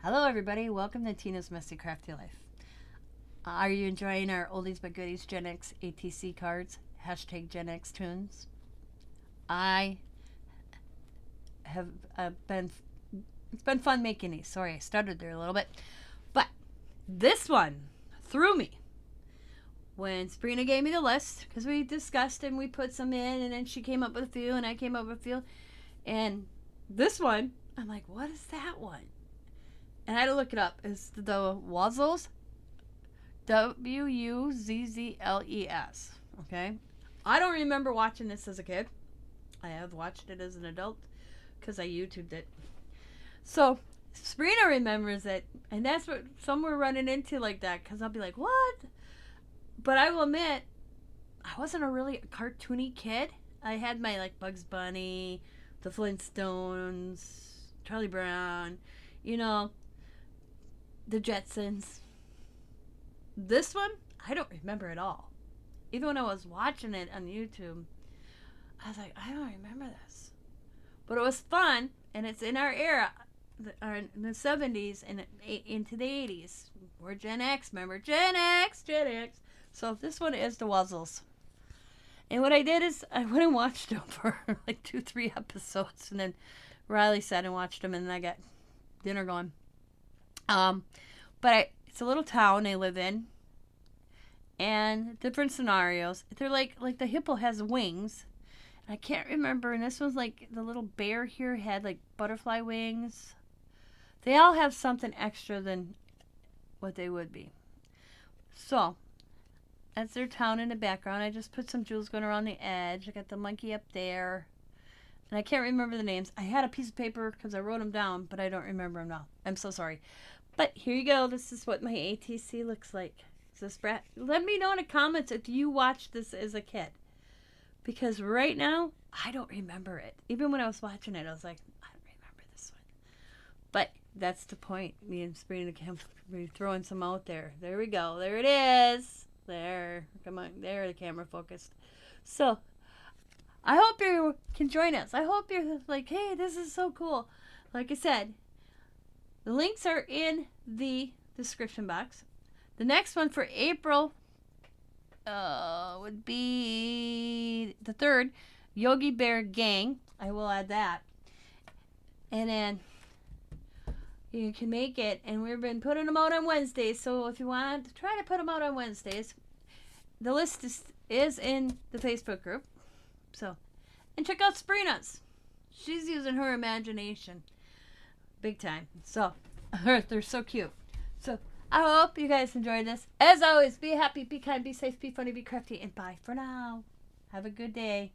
Hello everybody, welcome to Tina's Messy Crafty Life. Are you enjoying our Oldies but Goodies Gen X ATC cards? Hashtag Gen X Toons. I have it's been fun making these. Sorry, I stuttered there a little bit. But this one threw me. When Sabrina gave me the list, because we discussed and we put some in, and then she came up with a few and I came up with a few. And this one, I'm like, what is that one? And I had to look it up. It's the Wuzzles. Wuzzles. Okay? I don't remember watching this as a kid. I have watched it as an adult because I YouTubed it. So, Sabrina remembers it. And that's what some were running into like that. Because I'll be like, what? But I will admit, I wasn't a really cartoony kid. I had my like Bugs Bunny, the Flintstones, Charlie Brown, you know, the Jetsons. This one, I don't remember at all. Even when I was watching it on YouTube, I was like, I don't remember this. But it was fun, and it's in our era, in the 70s and into the 80s. We're Gen X, remember? Gen X. So this one is the Wuzzles. And what I did is I went and watched them for like 2-3 episodes, and then Riley sat and watched them, and then I got dinner going. But it's a little town they live in, and different scenarios. They're like the hippo has wings, and I can't remember. And this one's like the little bear here had like butterfly wings. They all have something extra than what they would be. So that's their town in the background. I just put some jewels going around the edge. I got the monkey up there. And I can't remember the names. I had a piece of paper because I wrote them down, but I don't remember them now. I'm so sorry. But here you go. This is what my ATC looks like. Let me know in the comments if you watched this as a kid. Because right now, I don't remember it. Even when I was watching it, I was like, I don't remember this one. But that's the point. Me and Sabrina can be throwing some out there. There we go. There it is. There. Come on. There, the camera focused. So, I hope you can join us. I hope you're like, hey, this is so cool. Like I said, the links are in the description box. The next one for April would be the 3rd, Yogi Bear Gang. I will add that. And then you can make it. And we've been putting them out on Wednesdays. So if you want to try to put them out on Wednesdays, the list is in the Facebook group. So, and check out Sabrina's. She's using her imagination big time. So, they're so cute. So, I hope you guys enjoyed this. As always, be happy, be kind, be safe, be funny, be crafty, and bye for now. Have a good day.